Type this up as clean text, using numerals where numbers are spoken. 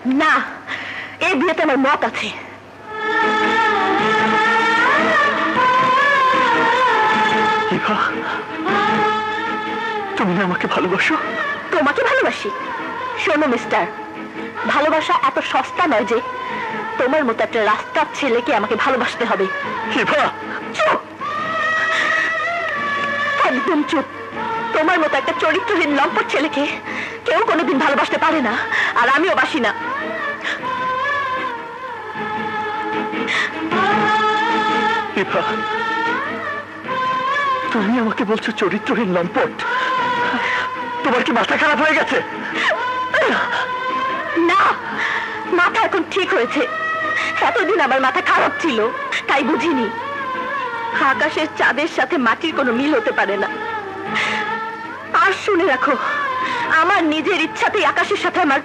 না, এই বিয়েতে আমার মত আছে। তুমি না আমাকে ভালোবাসো? তোমাকে ভালোবাসি? শোনো মিস্টার, ভালোবাসা এত সস্তা নয় যে তোমার মতো একটা রাস্তার ছেলেকে আমাকে ভালোবাসতে হবে। চুপ, একদম চুপ। তোমার মতো একটা চরিত্রহীন লম্পট ছেলেকে কেউ কোনোদিন ভালোবাসতে পারে না, আর আমিও বাসি না। তুমি আমাকে বলছো চরিত্রহীন লম্পট? তোমার কি মাথা খারাপ হয়ে গেছে? না, মাথা এখন ঠিক হয়েছে। এতদিন আমার মাথা খারাপ ছিল, তাই বুঝিনি আকাশের চাঁদের সাথে মাটির কোনো মিল হতে পারে না। আর শুনে রাখো, আমার নিজের ইচ্ছাতেই আকাশের সাথে আমার